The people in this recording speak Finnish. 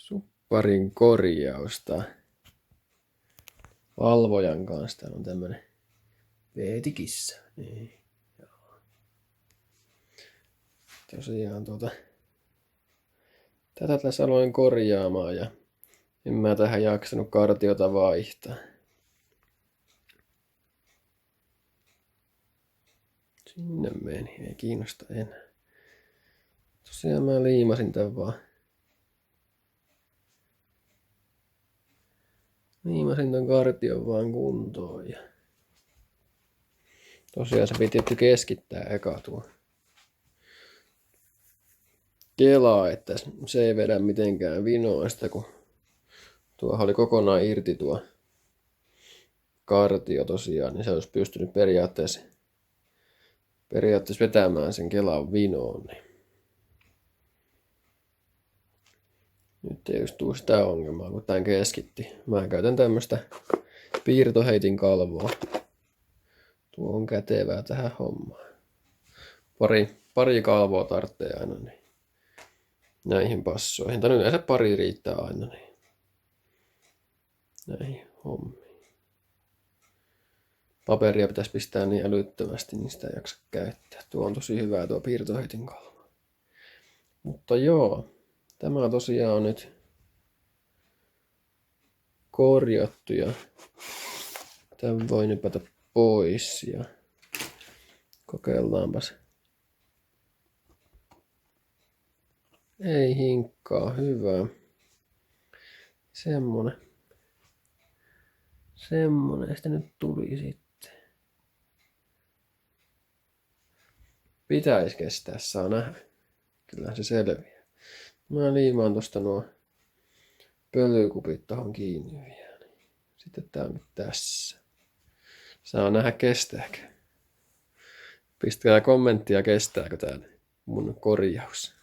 Supparin korjausta. Valvojan kanssa. Täällä on tämmönen veetikissa. Niin. Tosiaan tätä tässä aloin korjaamaan ja en mä tähän jaksanut kartiota vaihtaa. Sinne meni, ei kiinnosta enää. Tosiaan mä liimasin tän vaan. Liimasin tän kartion vaan kuntoon ja tosiaan se piti keskittää eka tuo kelaa, että se ei vedä mitenkään vinoista, kun tuohan oli kokonaan irti tuo kartio tosiaan, niin se olisi pystynyt periaatteessa vetämään sen kelan vinoon. Niin. Nyt ei just tule sitä ongelmaa, kun tämän keskitti. Mä käytän tämmöstä piirtoheitin kalvoa. Tuo on kätevää tähän hommaan. Pari kalvoa tarvitsee aina niin näihin passoihin. Tai yleensä pari riittää aina niin näihin hommiin. Paperia pitäisi pistää niin älyttömästi, niin sitä ei jaksa käyttää. Tuo on tosi hyvää tuo piirtoheitin kalvo. Mutta joo, tämä tosiaan on nyt korjattu ja tämän voi nypätä pois ja kokeillaanpas. Ei hinkkaa, hyvä. Semmonen sitä nyt tuli sitten. Pitäisi kestää, saa nähdä. Kyllä se selviää. Mä liimaan tosta nuo pölykupit tohon kiinni vielä. Sitten tää on nyt tässä. Saa nähdä kestääkö. Pistäkää kommenttia, kestääkö tää mun korjaus.